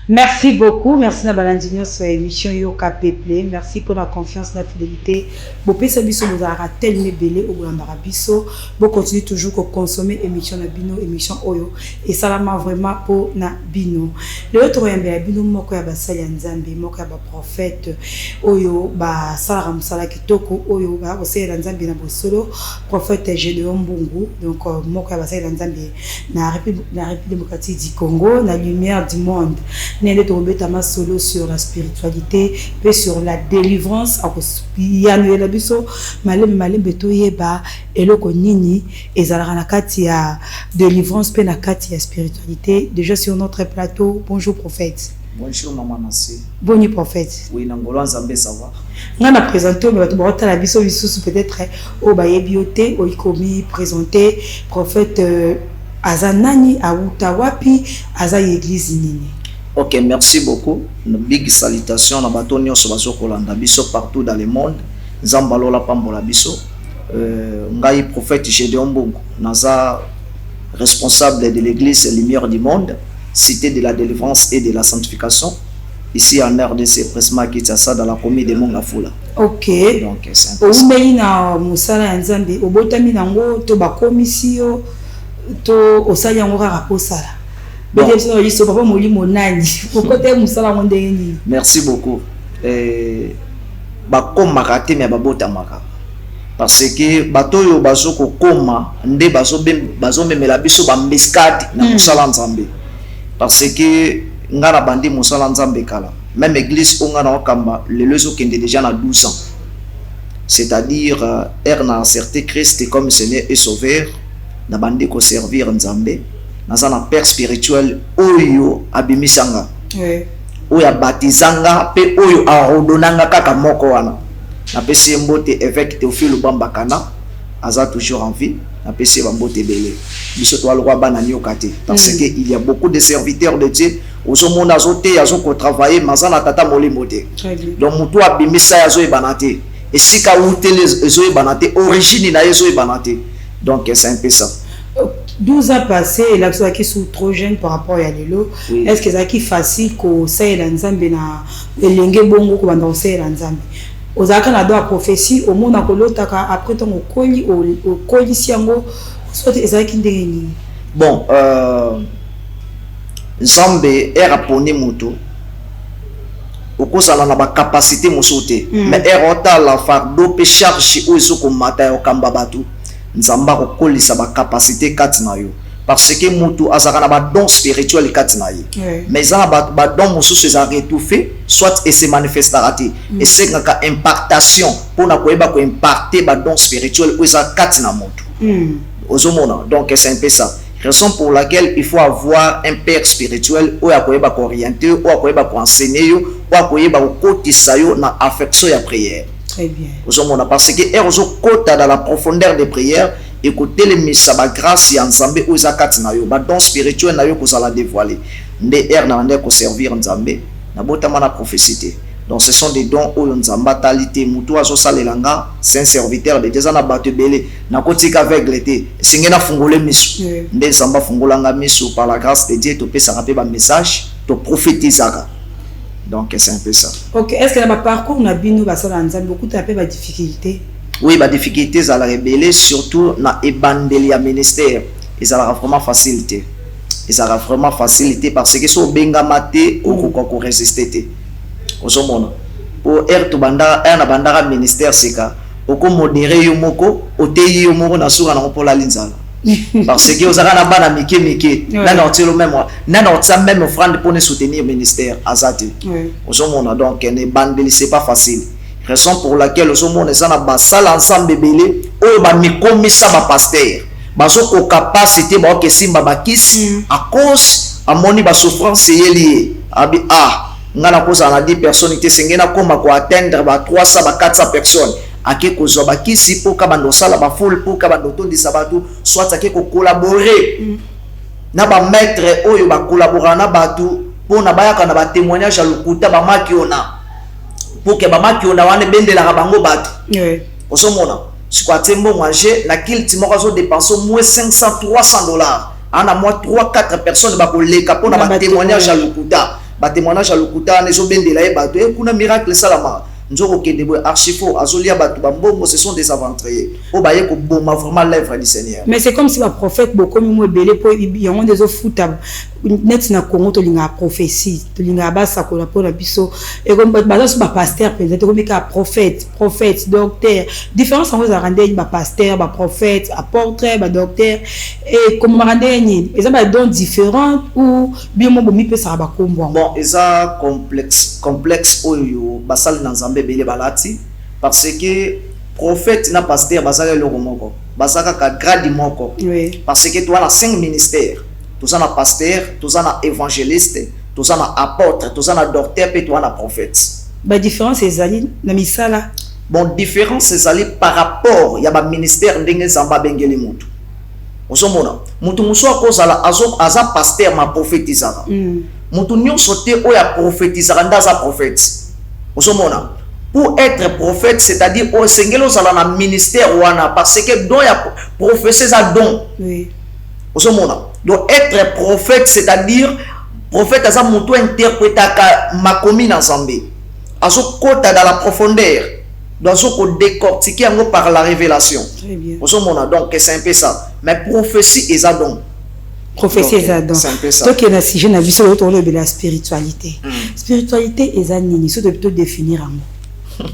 Merci beaucoup. Merci na balandinyo sur l'émission Yoka Peple. Merci pour la confiance, la fidélité. Bo pesa biso bo zara tellement belé au Gambara biso. Bo continue toujours à consommer émission na bino, émission Oyo. Et ça là vraiment pour na bino. Le autre yamba bino moko ya basali ya Nzambe, moko ya ba prophète Oyo ba sala musala kitoko Oyo ba osé ya Nzambe na bosolo prophète Gédéon Mbungu. Donc moko ya basali ya Nzambe na République démocratique du Congo, la lumière du monde. N'est tombé tama solo sur la spiritualité et sur la délivrance à yanu la biso malem beto yeba eloko nini ezalaka na kati ya délivrance pe na kati ya spiritualité déjà sur notre plateau. Bonjour prophète. Bonjour maman Nassi. Bonjour prophète. Oui nangolo Nzambe savoir. On a présenté mais tu borota la biso peut-être au baye bioté au ikomi présenté prophète azanani a utawapi aza église nini. Ok, merci beaucoup. Une big salutation à Batonio Sobaso Kolanda Biso partout dans le monde. Zambalola Pambola Biso. Ngai prophète Gédéon Mbungu. Naza responsable de l'église Lumière du Monde, cité de la délivrance et de la sanctification. Ici en RDC, Presma Kitasa dans la commune de Mongafula. Ok. Donc c'est un peu. Na musala nzambe obotami nango to ba commission to osali yango kaka posala. Merci beaucoup. Parce que batoyo bazoko koma nde bazo memela biso ba mbeskade na musala nzambe. Parce que ngana bandi musala nzambe kala. Même église onga na okamba le lezo kende déjà na 12 ans. C'est-à-dire erna accepté Christ comme Seigneur et Sauveur na bandi ko servir nzambe. Dans un père spirituel oyo abimisanga oyo abatizanga pe oyo arodonanga kaka moko wana na pesi mbote évêque Théophile Bambakana aza toujours en vie na pesi mbote belé biso to alwa bana nyokate parce que il y a beaucoup de serviteurs de Dieu ozo mona zote yazo ko travailler mazana tata molimo te donc mutu abimisa yazo ebanate et si ka utele zo ebanate origine na yezo ebanate donc c'est un peu ça. 12 ans passés, et là, qui sont trop jeunes par rapport à l'élo. Oui. Est-ce que c'est facile que ça ait l'ensemble na l'engue bongo que bandon ça ait l'ensemble. Aux accords na doit prophétie au monde akolotaka après ton okoli au koli siango soit ezaki ndeni. Bon, Nzambe est rapone moto. Okosala na ba capacité mosote. Mais est ota la fardeau pe charge o ezoko mata yo kamba batu. Nzamba ko kolisa ba capacité katina yo parce que mutu azaka na ba don spirituel katina ye mais za ba don mususu za rétouffé soit et se manifestera et c'est ka impactation pour na koyeba ko impacter ba don spirituel ou za katina mutu ozomona donc c'est un peu ça raison pour laquelle il faut avoir un père spirituel ou akoyeba ko orienter ou akoyeba ko enseigner yo ou akoyeba ko kotisa yo na affection ya prière. Très bien. Parce que erozo kota dans la profondeur des prières, écoutez les messages ba grâce ya nzambe o zakati na yo, ba don spirituel na yo ko sala dévoiler. Nde na ndé ko servir nzambe, na botama na prophétie. Donc ce sont des dons o nzamba talité mutu azo salelanga, c'est un serviteur de Dieu na batebele, na kotika aveugle té, singena fungole misu. Nde nzamba fungolanga misu par la grâce de Dieu to pesa rapé ba message, to prophétisaka. Donc c'est un peu ça. Ok, est-ce que le parcours n'a bino beaucoup tapé la difficulté? Oui, la difficulté ça la révéler surtout na ebandelia ministère et ça la vraiment facilité. Et ça la vraiment facilité parce que so benga maté ou ko résister té. Ozomona. Pour to banda na bandara ministère seka, oko modérer yo moko, oteyi yo moko na sura na pour la linzala. Parce que vous avez un bana mike même offrande pour nous soutenir le ministère azate. Donc ne bandeli c'est pas facile. Raison pour laquelle nous sommes en salle ensemble belé ou ba mikomisa ba pasteur. Bazo ko capacité ba ke simba ba kisi à cause à moni ba souffrance yeli abi ngana cause na 10 personnes te sengena koma ko atteindre ba 300 ba 400 personnes. Ake ko zoba kisi pour ka bando sala ba foule pour ka bando tondi sabatu soit ake ko collaborer na ba maître oyo ba collaborer na batu pour na ba yaka na ba témoignage à lokuta ba makiona pour que ba makiona wane bendela ka bango batu osomona sikwa tembo manger na kil timoko zo dépenser moins 500 $300 ana moi 3 4 personnes ba ko leka pour na ba témoignage à lokuta ba témoignage à lokuta nezo bendela e bato e kuna miracle salama nzoko kende bo archifo azolia bato bambongo, ce sont des aventuriers o baye ko boma vraiment l'œuvre du Seigneur. Mais c'est comme si le prophète beaucoup moins belé pour y ont des autres foot net na Congo to linga prophétie to linga basa ko la pour la biso et comme baza ba pasteur peut-être comme ka prophète docteur différence en vous rendre ba pasteur ba prophète apôtre ba docteur et comme rendre ni ils ont ba dons différents ou bien mo mi peut ça ba kombo. Bon eza complexe oyo basal na Nzambe belé balati parce que prophète na pasteur basaka le moko basaka ka grade moko parce que toi na 5 ministères. Tous en a pasteur, tous en a évangéliste, tous en a apôtre, tous en a docteur, puis tous en a prophète. La différence c'est Zali, la misala. Bon, différence c'est Zali par rapport, il y a un ministère d'Engue Zamba Bengeli Moutou. Vous savez, Moutou Mousso a cause à la aza pasteur ma prophétisara. Moutou Nyon sauté ou ya prophétisara ndaza prophète. Vous savez, pour être prophète, c'est-à-dire au Sengelo Zala na ministère ouana, parce que don ya prophétie za don. Oui. Vous savez, donc être prophète, c'est-à-dire prophète aza mutu interprétaka makomi na Nzambe. Azo kota dans la profondeur. Donc azo décortiquer ngo par la révélation. Très bien. Vous savez, donc c'est un peu ça. Mais prophétie est don. Prophétie est don. C'est un peu ça. Donc il y a si je n'ai vu sur l'autre de la spiritualité. Spiritualité est nini, ça doit plutôt définir un mot.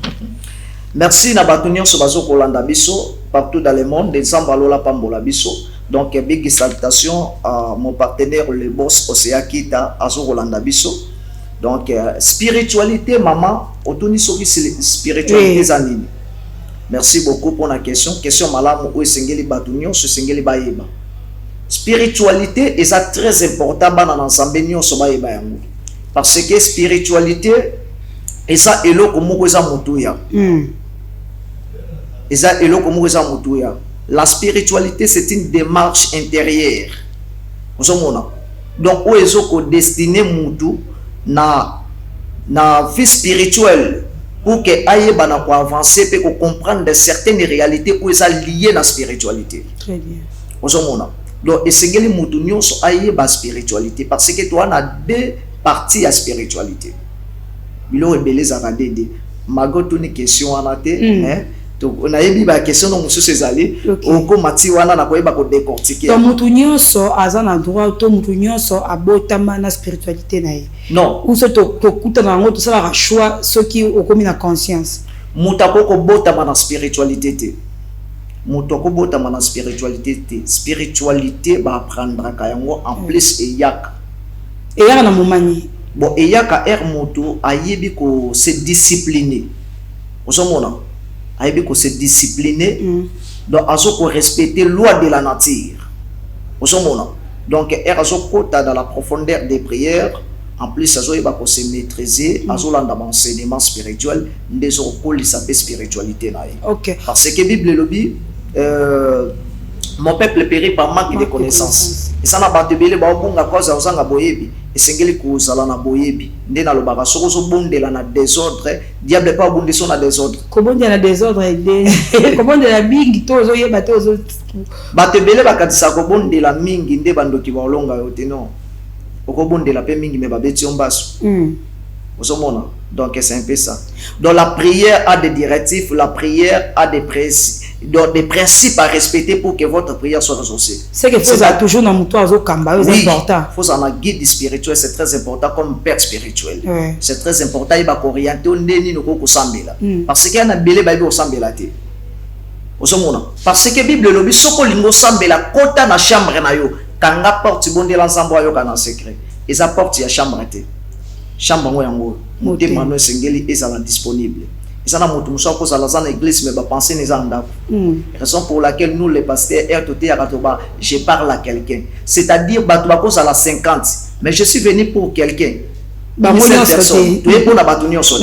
Merci na batunyo so bazo kolanda biso partout dans le monde des ambalola pambola biso. Donc, big salutation à mon partenaire, le boss Osea Kita, Azo Rolanda Bisso. Donc, spiritualité, maman, autour spiritualité zanini. Merci beaucoup pour la question. Question malam ou sengeli batunyo, ce sengeli baïba. Spiritualité est très important dans l'ensemble nyon so baïba yango. Parce que spiritualité est ça elo comme moza mutuya. Et ça elo comme moza mutuya. La spiritualité, c'est une démarche intérieure. Donc, où est-ce destiné Moutou na vie spirituelle pour que aille bana ko avancer et qu'on comprenne de certaines réalités où est lié à la spiritualité. Très bien. Donc, et c'est que les Moutou nyon so aille ba spiritualité parce que toi on a deux parties à spiritualité. Bilo rebelle za radede. Magoto ni question anate, hein? Donc on a eu la question donc monsieur Césaré au komati wana na koyeba ko décortiquer. Donc mutunyo so azana droit to mutunyo so abotama na spiritualité na ye. Non. Ou so to kuta na ngo to sala choix ce qui au komi na conscience. Mutako ko botama na spiritualité te. Mutako botama na spiritualité te. Spiritualité ba apprendre ka yango en plus et yak. Et ya na momani. Bon et yak er moto ayebi ko se discipliner. Osomona ayebi ko se discipliner donc azo ko respecter loi de la nature. Donc azo kota dans la profondeur des prières, en plus azo yeba ko se maîtriser, azo landa enseignement spirituel, ndezo ko lisa pe spiritualité na ye. OK. Parce que Bible lobi mon peuple périt par manque de connaissances. Et ça n'a pas de belé ba bunga cause ozanga boyebi. Esengeli kozala na boyebi nde na lobaka soko zo bondela na désordre diable pas bonde son na désordre comment dire na désordre comment dire la mingi to zo yeba to zo batebele bakatisa ko bondela mingi nde bandoki ba olonga yote non oko bondela pe mingi me babeti ombaso osomona donc c'est un peu ça. Donc la prière a des directives, la prière a des principes à respecter pour que votre prière soit exaucée. C'est que faut toujours dans muto azo kamba, c'est important. Faut en guide spirituel, c'est très important comme père spirituel. C'est très important il va orienter ndeni no ko sambela. Parce qu'il y a na belé ba ko sambela te. Osomona parce que Bible lobi soko lingo sambela kota na chambre na yo kanga porte bondela ensemble yo kana secret. Et sa porte ya chambre te. Chambre ngo yango moté mano sengeli ezala disponible. Et ça na moto muso ko sala za na église mais ba penser les anda. Raison pour laquelle nous les pasteurs RTT akatoba je parle à quelqu'un. C'est-à-dire batu ba ko sala 50 mais je suis venu pour quelqu'un. Ba mo personne. Tu es pour na batu nyonso.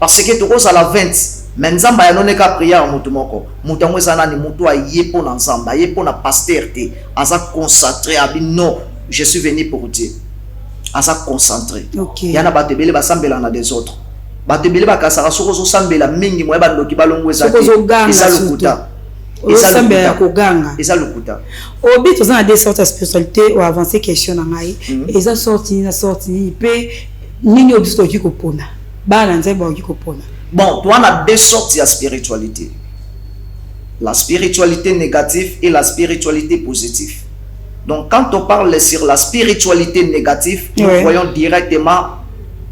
Parce que tu ko sala 20 mais nzamba ya none ka prière moto moko. Moto ngo sana ni moto aye pour na nzamba, aye pour na pasteur te. Asa concentré abi non, je suis venu pour Dieu. À ça concentrer. Il y en a batebele basambela na des autres. Batebele bakasara soko zo sambela mingi moya bandoki balongo ezaki. Eza lukuta. Eza sambela ko ganga. Eza lukuta. Obi to za des sortes de spiritualité ou avancer question na ngai. Eza sorti na sorti pe nini obiso toki kopona bana nzambe bakoki kopona. Bon, toi, on a deux sortes de spiritualité. La spiritualité négative et la spiritualité positive. Donc, quand on parle sur la spiritualité négative, nous voyons directement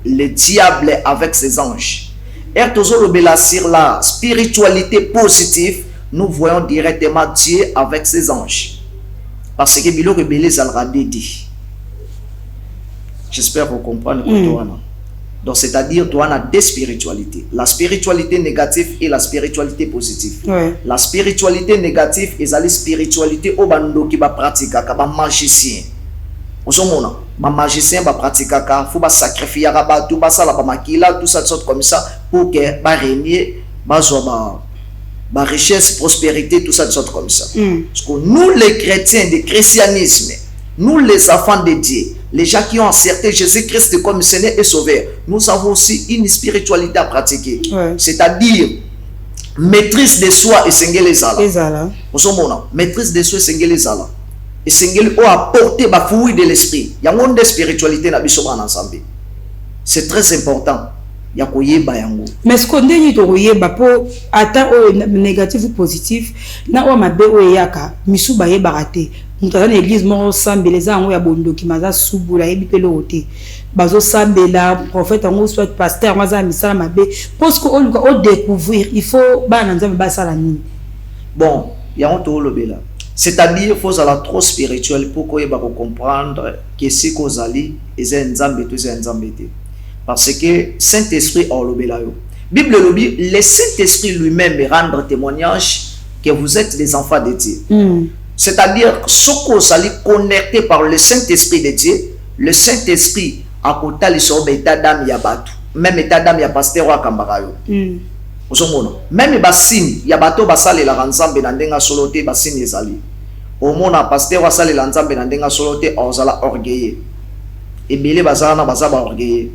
le diable avec ses anges. Et sur la spiritualité positive, nous voyons directement Dieu avec ses anges. Parce que Bilo Rebélé Zalra dit. J'espère que vous comprenez. Donc, c'est-à-dire, toi, on a deux spiritualités. La spiritualité négative et la spiritualité positive. La spiritualité négative est la spiritualité au bando qui va pratiquer, qui va magicien. Vous savez, les magiciens va pratiquer, il faut sacrifier, tout ça, tout ça, comme ça, pour que va régner, la richesse, prospérité, tout ça, comme ça. Parce que nous, les chrétiens du christianisme, nous, les enfants de Dieu, les gens qui ont accepté Jésus-Christ comme Seigneur et Sauveur, nous avons aussi une spiritualité à pratiquer. C'est-à-dire, maîtrise de soi et sengele zala. Maîtrise de soi et sengele zala. Et sengele ou apporter la fruit de l'esprit. Il y a une spiritualité dans le ensemble. C'est très important. Mais ce qu'on dit pour atteindre négatif ou positif, na o mabe o yaka misu ba yebarate. Nous avons l'église mo sambela za ngo ya bondo ki maza subula yebi pelo ote. Bazo sambela prophète ngo soit pasteur maza misala mabe parce que on doit découvrir, il faut ba na nzambe ba sala nini. Bon, il y a un to lobela. C'est-à-dire faut aller trop spirituel pour qu'on ba comprendre que si ko zali eza nzambe to eza nzambe te. Parce que Saint-Esprit a lobela yo. Bible lobby, le Saint-Esprit lui-même rendre témoignage que vous êtes des enfants de Dieu. C'est-à-dire, ce que vous allez connecter par le Saint-Esprit de Dieu, le Saint-Esprit a côté les état d'âme yabatu, même état d'âme ya pasteur wa kambarayo. Même basini yabato basale la ranzambe na ndenga solote basini ezali. Au mona pasteur wa sale la nzambe na ndenga solote ozala orgueilleux. Et belé bazala na bazaba orgueilleux.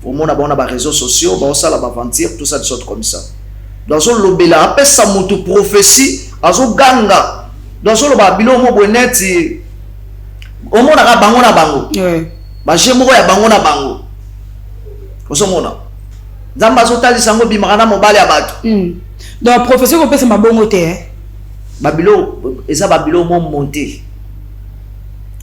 Au mona bona ba réseaux sociaux, ba osala ba mentir, tout ça de sorte comme ça. Dans son lobela appelle ça mutu prophétie, azo ganga. Dans ce cas, il y a des gens qui ont des bango. Ba jemoko ya bango na bango. Osomona. Nzamba zotali sango bimakana mobali ya bato. Donc professeur ko pesa mabongo te. Babilo eza babilo mo monter.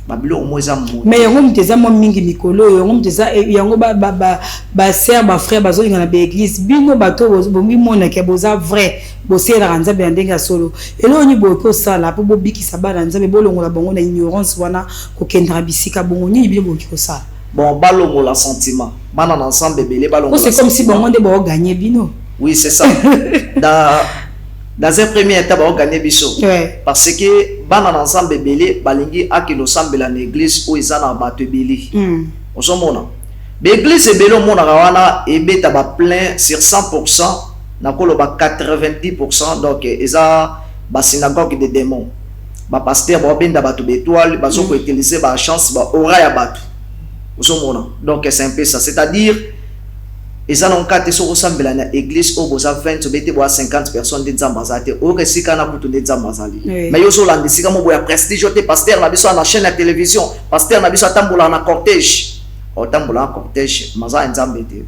Babilo mo eza monter. Mais yango mteza mo mingi mikolo, yango mteza yango ba sœur ba frère bazo ngana ba église bino bato bombi mona ke boza vrai. Bosera nzambe ya ndenga solo. Elo ni boko sala po bobikisa bana nzambe bolongola bango na ignorance wana ko kendra bisika bongo ni bino boko sala. Bon balongo la sentiment. Bana ensemble belé balongo. C'est comme si bongo nde bo gagner bino. Oui, c'est ça. Dans un premier état ba gagner biso. Parce que bana ensemble belé balingi akilo sambela na église où ils ana bato belé. Osomona. L'église belé mona wana ebeta ba plein sur 100%. Nakolo ba 90%, donc eza ba synagogue de démons. Ba pasteur ba benda batu bétoile ba soko utiliser ba chance ba aura ya batu. Osomona. Donc c'est un peu ça, c'est-à-dire eza non kate soko sambela na église au boza 20 bete bo 50 personnes de zambazate o resika na butu de zambazali. Mais yo so lande sika mo boya prestige te pasteur na biso na chaîne de télévision, pasteur na biso tambola na cortège. O tambola na cortège maza nzambe te.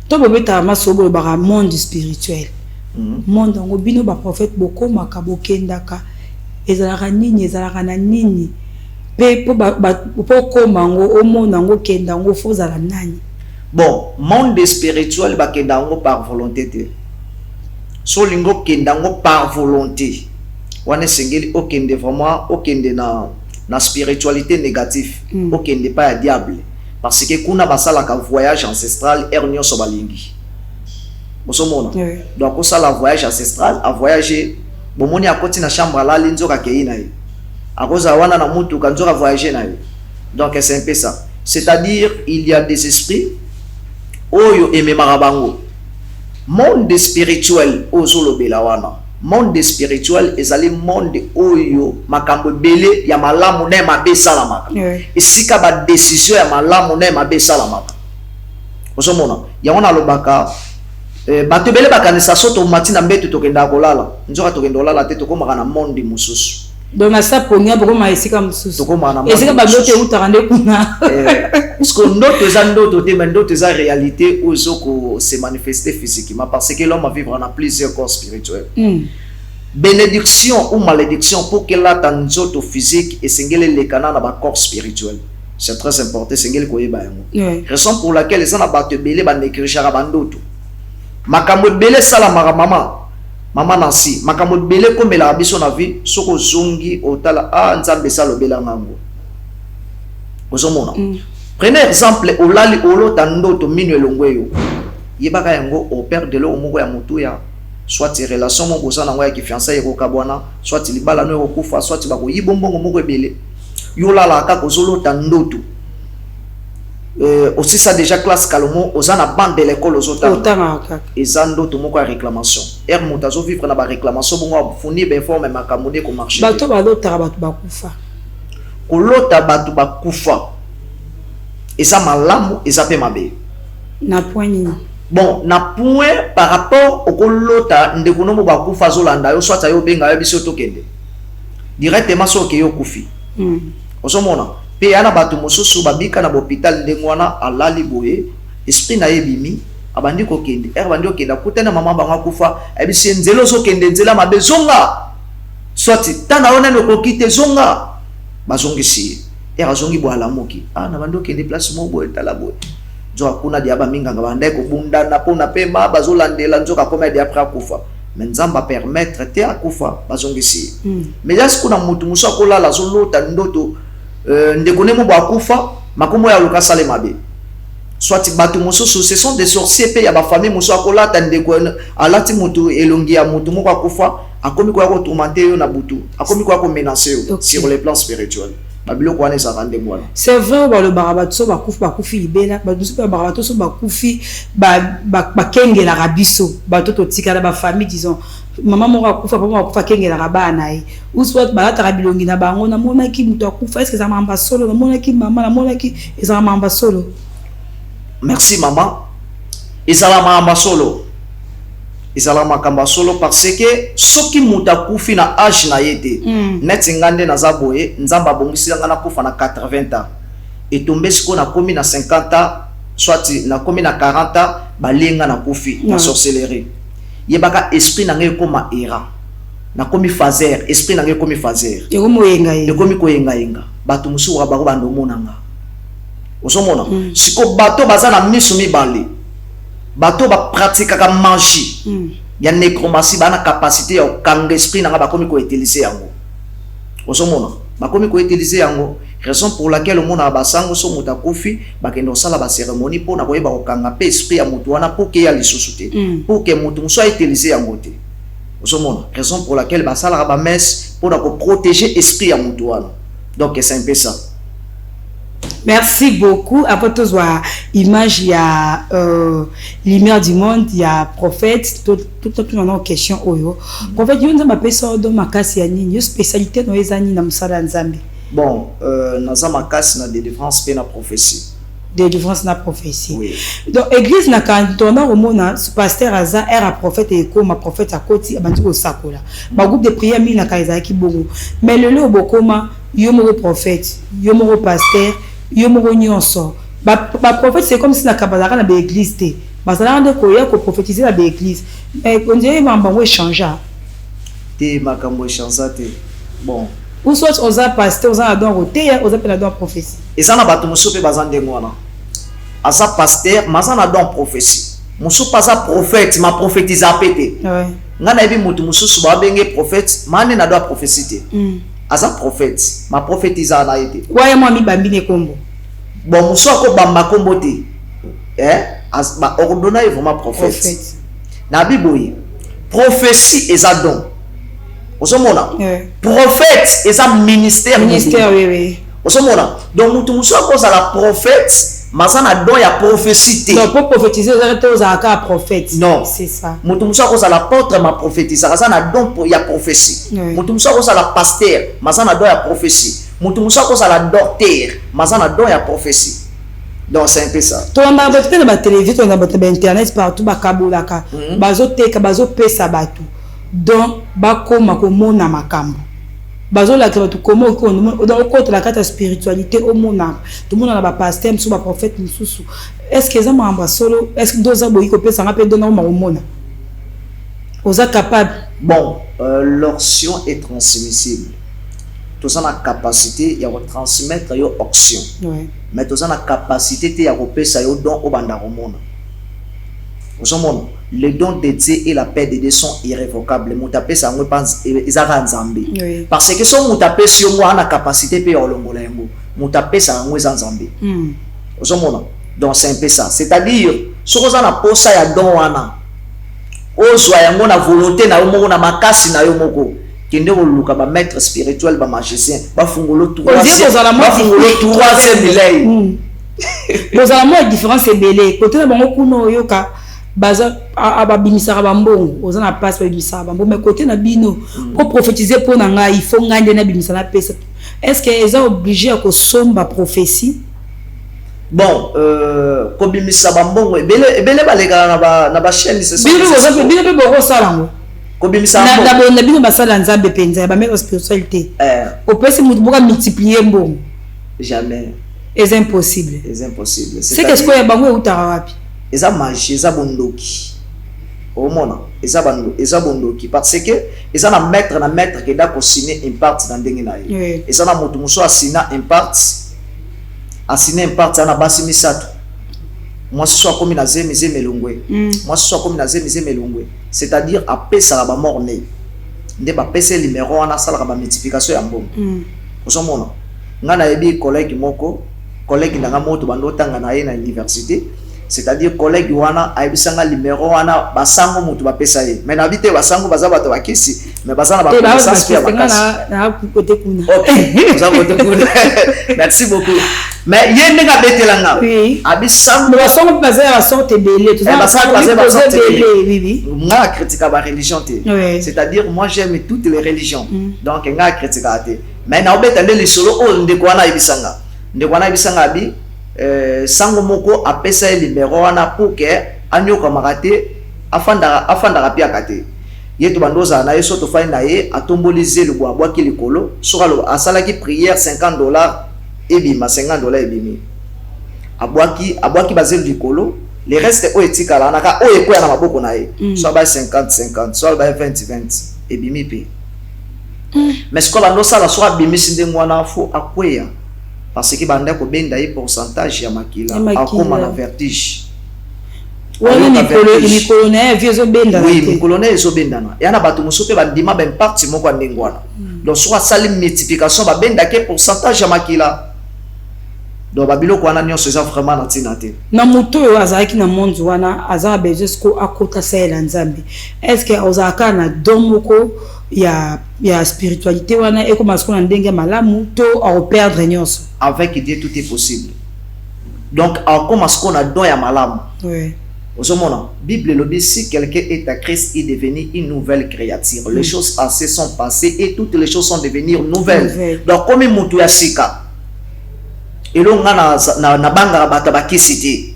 To bobeta masobo ba monde spirituel. Monde ngo bino ba prophète boko makabokendaka. Ezalaka nini ezalaka na nini. Pe po koma ngo omona ngo kenda ngo fozala nani. Bon, monde spirituel ba kenda ngo par volonté te. So lingo kenda ngo par volonté. Wana sengeli okende vraiment okende na spiritualité négative. Okende pas ya diable. Parce que kuna basala ka voyage ancestral ernio sobalingi. Bosomona. Donc ça la voyage ancestral a voyager bomoni akoti na chambre la linzoka keina yi. Akoza wana na mutu kanzoka voyager na yi. Donc c'est un peu ça. C'est-à-dire il y a des esprits oyo ememaka bango. Monde spirituel ozolo belawana. Monde spirituel ezali monde oyo makambo belé ya malamu na mabe salamaka. Esika ba décision ya malamu na mabe salamaka. Osomona, ya wana lobaka bato belé bakanisa soto matina mbeto tokenda kolala. Nzoka tokenda kolala te tokomaka na monde mususu. donc na sa ponia boko ma esika mususu tokomana esika ba ndoto utarande kuna parce que ndoto za ndoto te mais ndoto za réalité ozoko se manifester physiquement parce que l'homme vivre dans plusieurs corps spirituels. Bénédiction ou malédiction pour que la tanzoto physique et singele le canal dans corps spirituel. C'est très important singele koyeba yango. Raison pour laquelle les gens abattent belé ba négliger bandoto. Makambo belé sala mama Nancy makambo belé comme la biso na vie soko zongi otala nzambe sala bela ngango. Ozomona. Prenez exemple olali olo tandoto minu elongweyo. Yebaka yango au père de l'eau moko ya mutu ya soit relation moko za nango ya kifiançailles ko kabwana soit libala no kokufa soit bako yibombongo moko ebele yolala ka kozolo tandoto aussi ça déjà classe Kalomo ozana bande de l'école ozotanga ezandoto moko ya réclamation mutazo vivre na ba réclamation bongo fournir ba informe makamode ko marché bato balota bato bakufa kolota bato bakufa eza malamu eza pe mabe na point nini. Bon, na point par rapport au kolota ndekono mo bakufa zolanda yo soit ayo benga yo biso tokende directement so ke yo kufi osomona pe yana bato mosusu babika na hôpital ndengwana alali boye esprit na yebimi abandi ko kende bandi okenda kutana mama banga kufa ebisi nzelo so kende nzela mabe zonga soit tana ona no kokite zonga bazongisi azongi bo alamoki na bandi okende place mo boye tala boye jo akuna diaba minga ngabanda ko bunda na pona pema bazolandela nzoka koma dia après akufa mais nzamba permettre te akufa bazongisi mais là sikuna mutu muso akola la zolota ndoto ndekone mo akufa makomo ya luka sale mabe soit batu muso ce sont des sorciers pe ya ba famille muso akola ta ndekone alati mutu elongi ya mutu mo akufa akomi ko ko tourmenter yo na butu akomi ko menacer yo sur le plan spirituel. C'est vrai le barabato bakufi libela badusu barabato so bakufi kengela rabiso bato to tikala ba famille disons maman moko akufa papa akufa kengela rabana e ou soit balata rabilongi na bango na mona ki muto akufa est-ce que ça mamba solo na mona ki mama na mona ki ça mamba solo. Merci maman ezala mamba solo ezala makamba solo parce que soki muta kufi na âge na yete net ngande na zaboye nzamba bongisi ngana kufa na 80 ans et tomber siko na komi na 50 ans soit na komi na 40 ans balenga na kufi na sorcellerie yebaka esprit na ngai koma era na komi fazer esprit na ngai komi fazer yeko moyenga ye komi koyenga yenga bato musu wa bako bando monanga osomona siko bato bazana misu mibale bato ba pratique ka magie ya nécromancie bana capacité ya kanga esprit na ba komi ko utiliser yango osomona ba komi ko utiliser yango raison pour laquelle le monde a basango so muta kofi ba kendo sala ba cérémonie pour na ko yeba ko kanga pe esprit ya mutu wana pour que ya lisusuté pour que mutu soit utiliser yango te osomona raison pour laquelle ba sala ba messe pour na ko protéger esprit ya mutu wana donc c'est un peu ça. Merci beaucoup. Après tout, image, il y a lumière du monde, il y a prophète, tout une question. Prophète, il y a une personne qui a une spécialité dans les années dans le bon, dans ma casse, na délivrance et la prophétie. Délivrance na prophétie. Oui. Donc, l'église, quand on a au monde, ce pasteur Aza, est un prophète et comme prophète à côté, il y a sakola. Ma groupe de prière, il y a qui bon. Mais le lot, bokoma, il y a un prophète, il y a un pasteur. Yomoro nyonso ba prophète c'est comme si na kabazaka na l'église té bazala de koya ko prophétiser na l'église mais on dirait mamba ngo changer té makambo changer té bon ou soit on a pasteur on a don roté on a pela don prophétie eza na bato muso pe bazande ngwana asa pasteur mazana don prophétie muso pasa prophète ma prophétisa pété ouais ngana ebi mutu muso ba benge prophète mane na don prophétie asa prophète ma prophétisa na été ouais moi mi bambine kombo bon muso ko bamba kombo te as ba ordonna vraiment prophète na biboyi prophétie eza don osomona prophète eza ministère oui osomona donc mutu muso ko za la prophète mazana don ya prophétie non pour prophétiser aux aka prophète non c'est ça mutu muso ko za la porte ma prophétise mazana don ya prophétie mutu muso ko za la pasteur mazana don ya prophétie mutu muso ko za la docteur mazana don ya prophétie donc c'est un peu ça to on a peut-être ba télévision on a ba internet partout ba kabulaka bazo teka bazo pesa batu donc ba koma ko mona makambo bazo la tu comment dans côté la carte spiritualité au monde tout le monde a ba pasteur sous ba prophète mususu est-ce que ça m'a solo est-ce que doza boyi ko pesa ngape dona ma omona oza capable bon l'onction est transmissible tous en a capacité ya retransmettre yo onction mais tous en a capacité ya ko pesa yo don au banda omona osomona le don de Dieu et la paix de Dieu sont irrévocables. Moutapé ça on pense ezaka nzambe. Parce que son moutapé si on a la capacité pe olongola yango. Moutapé ça on nzambe. Osomona. Donc c'est un peu ça. C'est-à-dire ce qu'on a posa ya don wana. Ozwa yango na volonté na yo moko na makasi na yo moko. Kende oluka ba maître spirituel ba magicien ba fungolo 3e milai. Bozala mo différence ebele. Côté na bango kuno yoka baza ababimisaka bambongo oza na place pa bimisaka bambongo mais côté na bino pour prophétiser pour na ngai il faut ngande na bimisa na pesa est-ce que eza obligé à kosomba prophétie bon ko bimisa bambongo ebele baleka na ba chaîne c'est ça bino pe boko salango ko bimisa na bino basala nzambe penza ba mettre spiritualité au pesi mutu boka multiplier mbongo jamais c'est impossible c'est qu'est-ce que ya bango utara wapi eza magie eza bondoki omona eza bondoki parce que eza na maître que da ko signer impact na ndenge na ye eza na moto muso asina impact na basi misato moi ce soit comme na zemi melongwe moi ce soit comme na zemi melongwe c'est-à-dire apesa ba morne nde ba pesa numéro wana sala ba multiplication ya mbongo osomona ngana yebi collègue ndanga moto bandotanga na ye na université c'est-à-dire collègue wana aibisanga numéro wana basango mutu bapesa ye mais na vite basango baza bato bakisi mais baza na ba connaissance ya bakasi na côté kuna ça côté kuna merci beaucoup mais yende nga betelanga abisango basango baza ya sorte belé tout ça basango baza ba sorte oui nga critique ba religion te c'est-à-dire moi j'aime toutes les religions donc nga critique ate mais na obetande le solo o ndeko wana ibisanga bi sango moko apesa ye numéro wana pour que anyoka makate afanda pia kate yeto bandoza na yeso to fai na ye atombolize le bois ki likolo sokalo asalaki prière $50 ebima $50 ebimi abwaki bazel likolo le reste o etikala naka o ekoya na maboko na ye so ba 50 so ba 20 ebimi pe mais ce qu'on va nous ça la soit bimi sinde ngwana fo akweya parce que banda ko benda yi pourcentage ya makila akoma na vertige wala ni colonel viezo benda oui colonel zo benda na yana bato musope bandima ben parti moko ndengwana donc soit sali multiplication ba benda ke pourcentage ya makila donc babilo ko wana nyonso za vraiment na tinate na moto yo azaki na monde wana azaba bezesko akota sela nzambe est-ce que ozaka na domoko ya spiritualité wana et comme na ndenge malamu to a perdre nyonso avec Dieu tout est possible donc comme on a don ya malamu Osomona, Bible le dit si quelqu'un est à Christ, il est devenu une nouvelle créature. Les choses passées sont passées et toutes les choses sont devenues nouvelles. Donc comme mutu ya sika. Elo nga na banga bata bakisiti.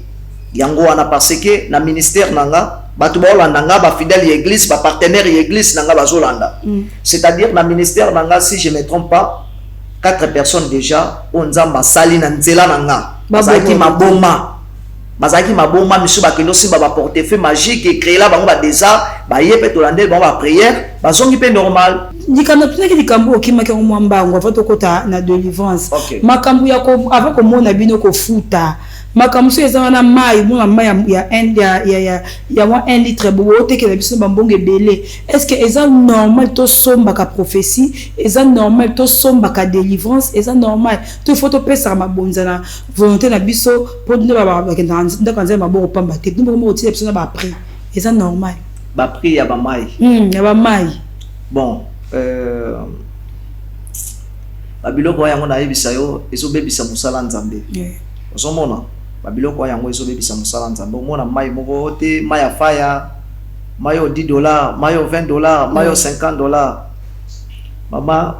Yango wana parce que na ministère nanga batu ba olanda nga ba fidèle église, ba partenaire église nanga ba zolanda. C'est-à-dire na ministère nanga si je me trompe pas 4 personnes déjà onzamba sali na nzela nanga. Bazaki maboma misu bakendo simba ba portefeuille magique et créer là bango ba désert ba yepé to landel bango ba prière ba zongi pe normal dikana tunaki dikambo okima ke mwambango afato kota na délivrance makambu ya ko avant ko mona bino ko futa makambu so ezana na mai mona mai ya 1 litre bo oteke na biso bambonge belé est-ce que eza normal to somba ka prophétie eza normal to somba ka délivrance eza normal to photo pesa mabonza na volonté na biso pour ne ba ndaka nzema maboko pamba te ndimo mo otile biso na ba prix eza normal ba prix ya ba mai ya ba mai bon babiloko yango na yebisa yo ezobebisa musala nzambe osomona babiloko yango ezobebisa musala nzambe omona mai moko te mai ya faya mai yo $10 mai yo $20 mai yo $50 mama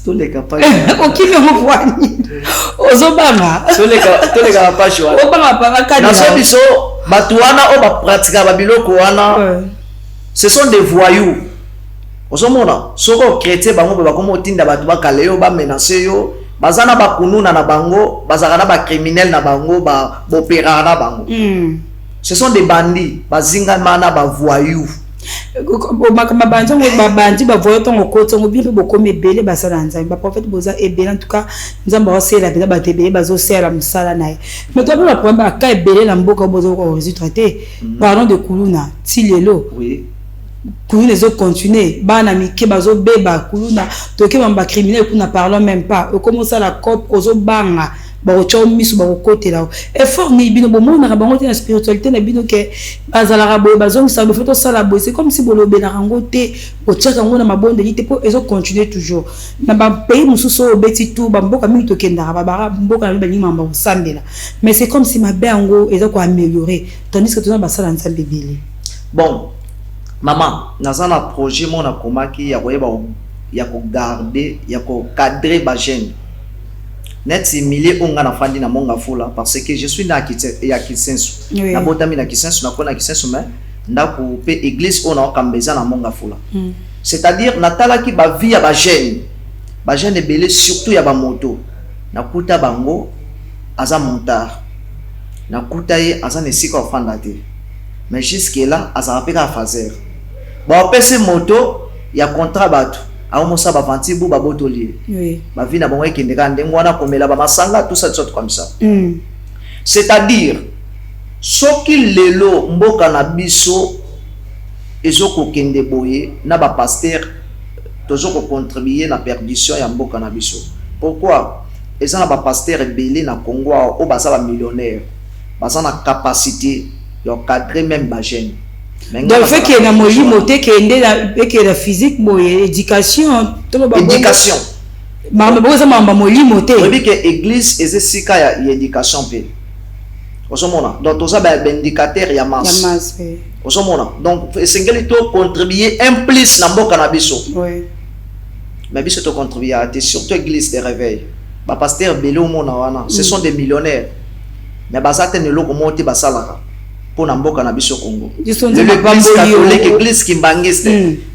toleka pa okime mo voani ozobanga toleka pa shwa obanga pa ka na so biso batu wana o ba pratika babiloko wana ce sont des voyous ozomona soko chrétien bango bakoma otinda bato bakale yo bamenace yo baza na bakununa na bango bazaka na bacriminel na bango bopérara na bango. Ce sont des bandits bazingama na bavoyou. Babandi bavoyo tongo kotongo bibi bokome ebele basala nzambe baprofete boza ebele en tout cas nzambe osela beza bato ebele bazosela mosala na ye mais toi ba problème aka ebele na mboka bozo ko résoudre te parlons de kuluna ti lelo oui kuluna ezo continuer bana mike bazo beba kuluna toke ba criminel kuna parlons même pas okomo sala cop ozo banga ba ocho misu ba okotela effort ni bino bo mona ba ngote na spiritualité na bino ke bazala rabo bazong sa foto sala bo c'est comme si bolobe na rangote ochaka ngona mabonde lite po ezo continuer toujours na ba pays mususu obeti tout ba mboka mingi tokenda ba bara mboka na bali mamba osambela mais c'est comme si ma bengo ezo ko améliorer tandis que tout ba sala nzambe bele. Bon maman nazana projet mona komaki ya koyeba ya ko garder ya ko cadrer ba jeune net similé onga na fandi na monga fula parce que je suis na ya Kisensu na botami na Kisensu na kona Kisensu mais ndako pe église ona okambeza na monga fula c'est-à-dire natala ki ba vie ya ba jeune belé surtout ya ba moto na kuta bango aza montar na kuta ye aza nesika ofanda te mais jusque là aza rapeka fazer ba pese moto ya contrat bato aomosa ba vantibu ba botoli ba vina bango ekendeka ndengo wana komela ba masanga tout ça comme ça c'est-à-dire soki lelo mboka na biso ezoko kende boye na ba pasteur tozoko contribuer na perdition ya mboka na biso. Pourquoi ezana ba pasteur belé na Congo o baza ba millionnaire baza na capacité de cadrer même ba jeune. Donc fait qu'il y a moyi moté qui est la physique moye éducation éducation mama boza mama moyi moté oui que église ezesika ya éducation pe osomona donc toza ba indicateur ya masse osomona donc esengeli to contribuer un plus na mboka na biso oui mais biso to contribuer à surtout église de réveil ba pasteur belo mona wana ce sont des millionnaires mais bazate ne loko monter basalaka pour na mboka na biso Congo l'église catholique église kimbangiste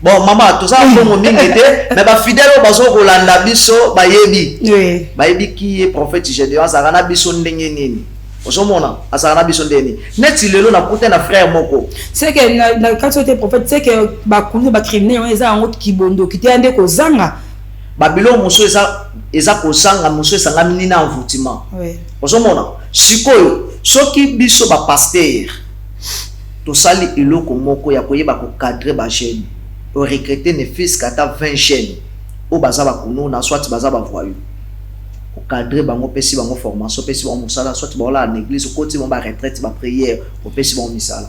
bon maman tout ça bongo mingi te mais ba fidèle bazo kolanda biso bayebi ki est prophète Gédéon azaka na biso ndenge nini osomona azaka na biso ndenge neti lelo na kuta na frère moko c'est que na quand tu es prophète c'est que ba kunu ba criminel eza en autre kibondo ki te ande ko zanga babilo muso eza ko sanga muso esanga minina envoûtement osomona sikoyo soki biso ba pasteur tosali iloko moko ya koyeba ko cadrer ba jeune o recruter ne fils kata 20 jeunes o baza ba kuno na soit baza ba voyou o cadrer bango pesi bango formation pesi bango musala soit ba la na église ko ti ba retraite ba prière o pesi bango misala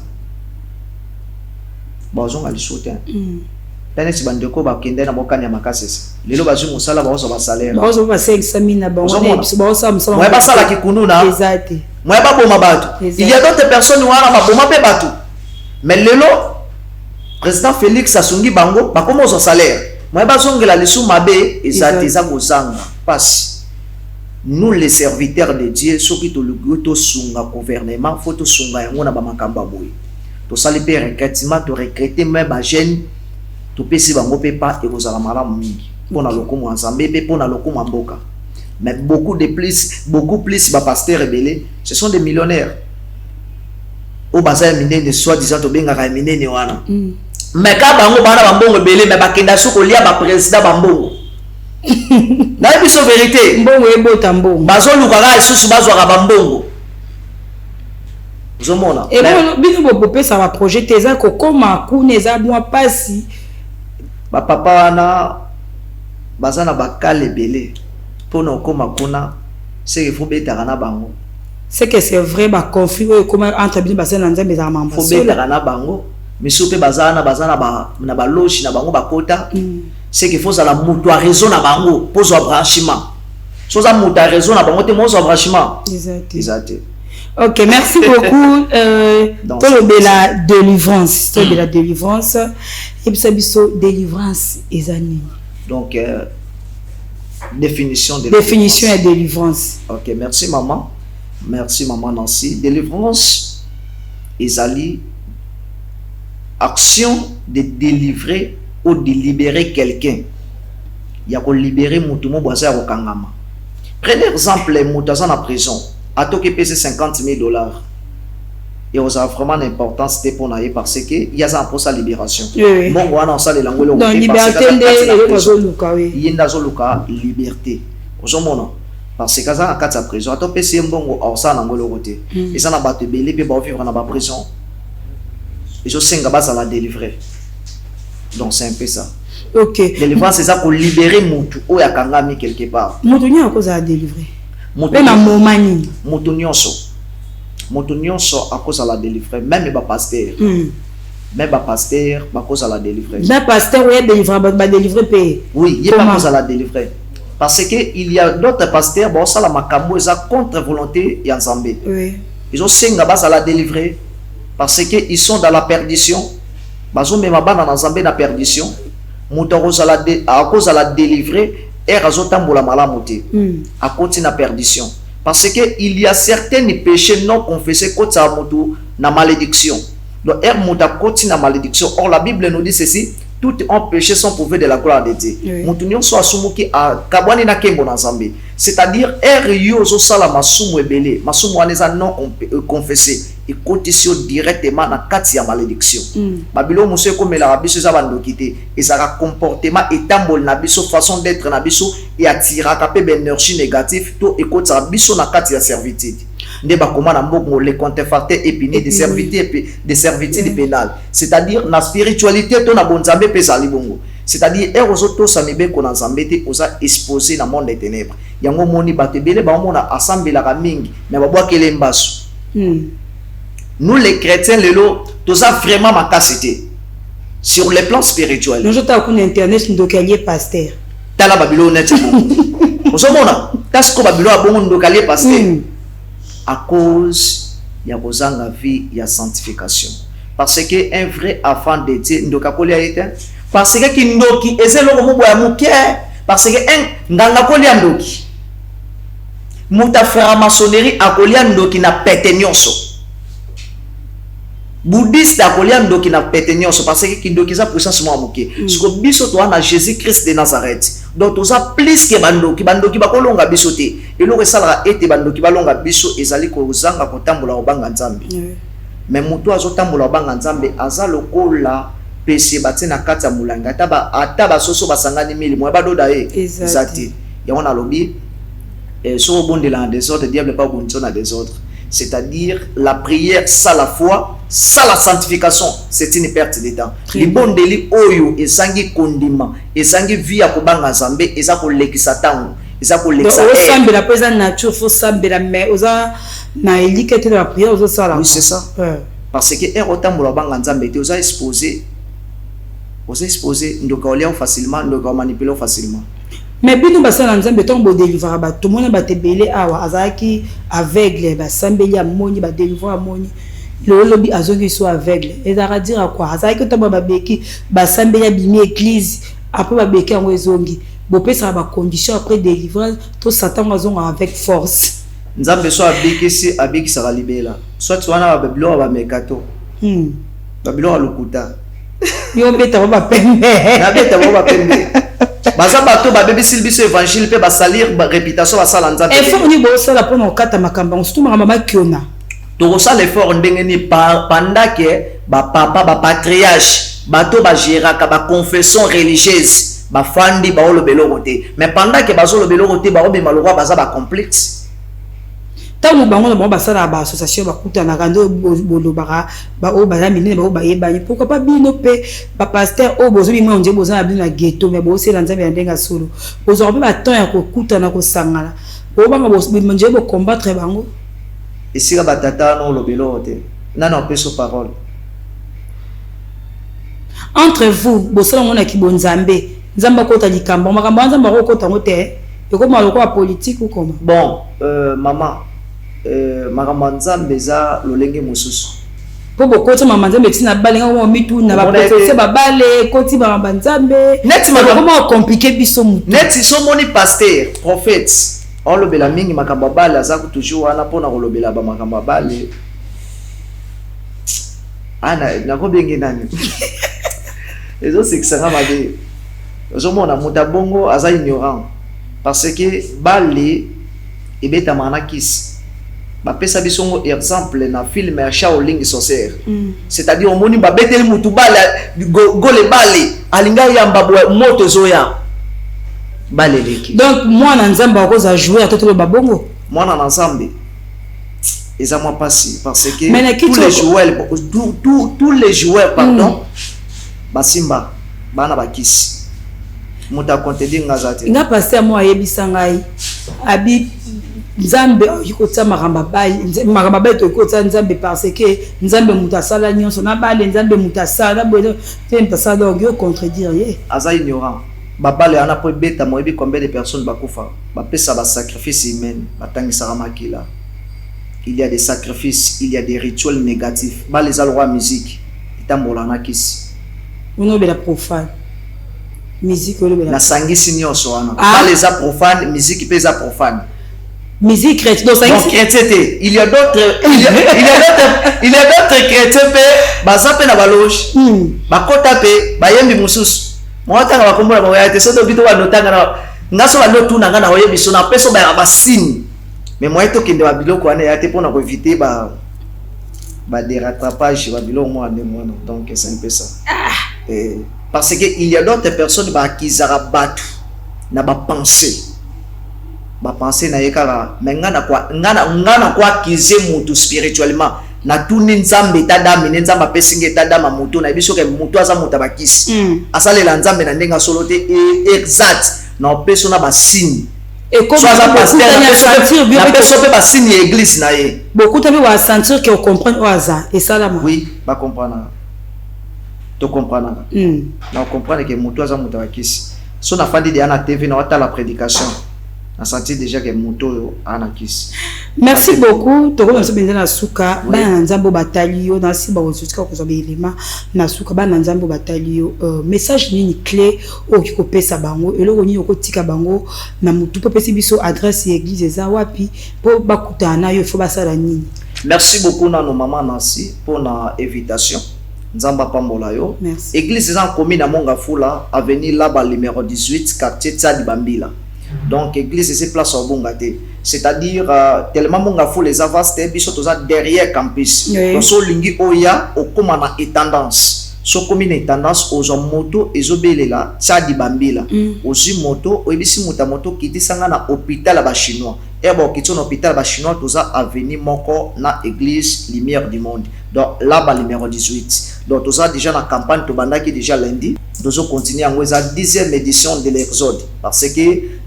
bazonga lisote tane si bandeko ba kende na bokani ya makasese lelo bazu musala ba oso ba salaire bazo ba 500,000 na bango ne ba oso musala moi ba sala ki kununa exact moi ba boma bato il y a d'autres personnes wana ba boma pe bato mais lelo président Félix asungi bango bakoma oso salaire moi ba zongela lisu mabe ezatiza kozanga passe nous les serviteurs de Dieu soki to lugoto sunga gouvernement faut to sunga yango na ba makamba boy to sali pe recrutement to recruter même ba jeune to pesi bango pe pa e kozala malamu mingi pona lokumu nzambe pe pona lokumu mboka mais beaucoup plus ba pasteur rebelle ce sont des millionnaires au bazar minene soi-disant to benga ka minene wana mais ka bango bana bambongo belé mais bakenda soko lia ba président bambongo na biso vérité mbongo ebota mbongo bazoluka ka isusu bazwaka bambongo zomona et bon bino bo pesa ba projet teza ko koma kuneza moi pasi ba papa wana bazana bakale belé pona koma kuna c'est qu'il faut betaka na bango c'est que c'est vrai ba conflit comme entre bino basana na nzambe za mamba faut betaka na bango misope bazana ba na ba loge na bango bakota c'est qu'il faut ça la mutu a raison na bango pozo branchement so za mutu a raison na bango te mozo branchement exact. Ok, merci beaucoup pour la délivrance de la délivrance et puis ça biso délivrance ezani donc définition de définition et délivrance. Ok, merci maman Nancy. Délivrance ezali action de délivrer ou de libérer quelqu'un. Il y a que libérer Moutoumou Boisa au Kangama. Prenez exemple, Moutazan en prison. À tout qui pèse $50,000. Et aux vraiment d'importance c'était pour naïe parce que il y a ça pour sa libération. Bon, on a ça les langues. Dans liberté il y a une liberté. Parce que ça a quatre prison. À tout pèse bon au ça dans le côté. Et ça n'a pas de belé puis bon vivre dans la prison. Et je sais que ça la délivrer. Donc c'est un peu ça. Ok. Délivrance c'est ça pour libérer Moutou ou ya kangami quelque part. Moutou n'y a cause à délivrer. Moutou na momani. Moutou nyonso à cause à la délivrer. Même les pasteur. Même les pasteur à cause à la délivrer. Les pasteur ouais délivrer ba délivrer paye. Oui, il y a pas cause à la délivrer. Parce que il y a d'autres pasteurs bon ça la makambo ça contre volonté ya Nzambe. Oui. Ils ont senga bas à la délivrer parce que ils sont dans la perdition. Bazo même ba dans Nzambe na perdition. Moutou à cause à la délivrer et razotambola malamuté. À cause de la perdition. Parce que il y a certains péchés non confessés côté à Moutou na malédiction. Donc Moutou côté na malédiction. Or la Bible nous dit ceci, tout en péché sont prouvés de la gloire de Dieu. Moutou nyon so asumuki a kabwani na kengo na Nzambe. C'est-à-dire yo zo sala masumu ebele, masumu aneza non confessé. Et cotisio directement dans kati ya malédiction. Babilo muso comme la biso za bandokité et ça comportement etambol na biso façon d'être na biso et attira capé ben énergie négative to et kota biso na kati ya servitude. Nde ba koma na mboko les contrefaits épinés de servitude pénale. C'est-à-dire na spiritualité to na bonzambe pesa libongo. C'est-à-dire erozoto samibe ko na nzambete oza exposé na monde des ténèbres. Yango moni batebele ba mona assemblée la mingi mais ba bwa kele mbasu. Nous les chrétiens, tout ça vraiment ma cassité sur le plan spirituel. Nous avons un internet nous doit pasteur. T'as la Babylone net. Vous savez t'as ce que Babylone a bon doit pasteur. À cause il y a besoin de vie, il y a sanctification. Parce que un vrai enfant de Dieu doit coller éteint. Parce que qui ndoki et c'est le mot boya muke. Parce que un nganga coller ndoki. Muta faire maçonnerie à coller ndoki na pété nyonso. Bouddhiste à Koliando qui n'a pété parce que qui doit qu'ils puissance moi moqué. Ce que biso toi na Jésus Christ de Nazareth. Donc tout ça plus que bando qui ba kolonga bisoté. Et le resala été bando qui balonga biso ezali ko zanga ko tambola obanga nzambe. Mais muto azotambola obanga nzambe azalo kola pese batina kata mulanga ataba soso basangani mili mo badoda exact. Ya on a lobby et so bon de la des autres diable pas bon na des autres. C'est-à-dire la prière, ça la foi, ça la sanctification, c'est une perte de temps. Les bons délits, oyo, et sangi condiment, et sangi vie à Kobanga Zambe, et ça pour l'exatant, et ça pour l'exatant. Au la présence nature, faut sambe la mer, osa na éliquette de la prière, osa ça là. Oui, c'est ça. Parce que er autant pour Banga Zambe, tu osa exposé, nous caulons facilement, nous manipulons facilement. Mais bino basala nzambe tombo délivrer ba tout monde ba te belé awa azaki aveugle ba sambeli amoni ba délivrer amoni le lobby azongi so aveugle et ça veut dire quoi azaki tombo ba beki ba sambeli bimi église après ba beki ngo ezongi bo pesa ba condition après délivrance to satan azonga avec force nzambe so abeki sala libela soit tu wana ba bilo ba mekato ba bilo lokuta yo beta ba pembe na beta ba pembe. Bazabato ba bébé silbiso évangile pe ba salir ba réputation ba sala nzambe. Effort ni bo sala pour kata makamba surtout mama kiona. To sala effort ndenge ni pendant que ba papa ba patriarche bato ba géraka ba confession religieuse ba fandi ba olobelo côté mais pendant que ba olobelo côté ba obema lo baza ba complexe. Tango bango na ba sala ba association ba kuta na rando bolo ba o ba mine ba o ba yebani pourquoi pas bino pe ba pasteur o bozo bimo onje bozo na bino na ghetto mais bo sela nzambe ndenga solo bozo ba temps ya ko kuta na ko sangala bo banga bo nje bo combattre bango ici ba tata no lobelo te na na peso parole entre vous bo sala ngona ki bonzambe nzamba ko ta likambo makambo nzamba ko ta ngote e ko maloko a politique ou comment bon maman makambo nzambe za lolenge mususu po bokota mama nzambe tina balenga mo mitu na ba professeur ba bale koti ba nzambe net comment compliqué biso mutu net so moni pasteur prophète on lobela mingi makambo bale za ku toujours wana pona ko lobela ba makambo bale ana na ko bengi nani Les autres, c'est que ça va mal. Ozomona mutabongo aza ignorant parce que balé et beta manakis. Ba pesa bisongo exemple na film ya Shaolin sorcière. C'est-à-dire on moni ba beteli mutu bala go le balé alinga yamba moto zoya. Balé leki. Donc moi na nzamba akoza jouer à toto babongo. Moi na nzambe. Eza moi passé parce que tous les joueurs pardon basimba bana bakisi. Muta kontedi ngazati. Nga pasteur moi ayebisa ngai abi nzambe yikotsa maramba bay to yikotsa nzambe parce que nzambe mutasala nyonso na bale nzambe mutasala boyo te mutasala donc yo contredire ye aza ignorant babale ana po beta moyebi combien de personnes bakufa bapesa ba sacrifice humain batangisa makila. Il y a des sacrifices, il y a des rituels négatifs. Ba les alwa musique itambola na kisi uno be la profane musique ole be la sangisi nyonso wana ba les profane musique pesa profane. Musique chrétienne. Donc, chrétienté. Il y a d'autres chrétiens bazape na baloge. Bakota pe bayembi mususu. Mwata na bakombola moya te soto bito ba notanga na ngaso ba notu na ngana oyebi so na peso ba signe. Mais moi to kende ba biloko wana ya te pona ko éviter ba dérattrapage ba biloko moi de moi. Donc c'est un peu ça. Parce que il y a d'autres personnes qui zara battu na ba penser. Ba penser na yekara mais ngana kwa kize mutu spirituellement na tuni nzambe tadami nzamba pesinge tadama mutu na biso ke mutu aza mutu bakisi asalela nzambe na ndenga solo te exact na peso na ba signe et comme ça pasteur na peso pe ba signe église na ye beaucoup tabi wa sentir que on comprend oaza et ça là oui ba comprendre to comprendre na comprendre que mutu aza mutu bakisi so na fandi de ana TV na wata la prédication. On senti déjà que moto anakis. Merci beaucoup. Toko na so na suka ba na nzambo batalio na si ba wosuka ko so belema na suka ba na nzambo batalio message nini clé o ki ko pesa bango eloko nini ko tika bango na mutu po pesi biso adresse église za wapi po bakutana yo fo basala nini. Merci beaucoup na no maman Nancy pour na invitation. Nzamba pambola yo. Église za commune na Mongafula avenue Laba numéro 18 quartier Tsadi Bambila. Donc église c'est place au Bongate, c'est-à-dire tellement monga fou les avastes biso toza derrière campus. Donc so lingi oya okoma na tendance. So commune tendance aux moto ezobelela Tsadi Bambila. Ozi moto oyebisi moto kiti sanga na hôpital ba chinois. Et bon kiti na hôpital ba chinois toza avenue moko na église Lumière du Monde. Donc là-bas numéro 18. Donc toza déjà na campagne to bandaki déjà lundi. Nous allons continuer en 10e édition de l'Exode parce que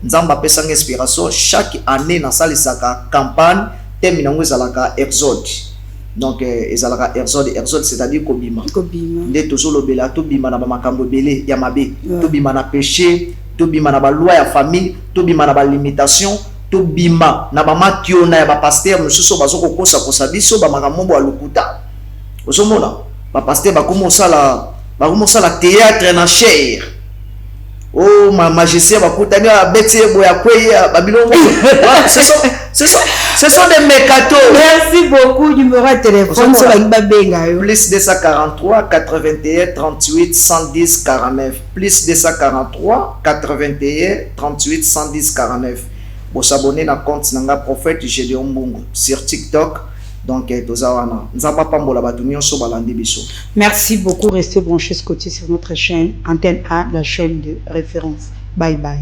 nous avons fait une inspiration chaque année dans la campagne thème dans la Exode. Donc ezalaka Exode c'est-à-dire kobima. Nde tozolo bela to bima na ba makambo belé ya mabe, to bima na péché, to bima na ba loi ya famille, to bima na ba limitation, to bima na ba matio na ba pasteur mususu bazoko kosa biso ba makambo ya lokuta. Osomona ba pasteur ba commencer la théâtre na chair. Oh ma magicien va coûter à bêter boya kweya babilongo. Ce sont des mercato. Merci beaucoup. Numéro de téléphone sur la babenga. Plus 243 81 38 110 49. Plus 243 81 38 110 49. Pour s'abonner à compte nanga prophète Gédéon Mbungu sur TikTok. Donc, merci beaucoup. Restez branchés sur notre chaîne Antenne A, la chaîne de référence. Bye bye.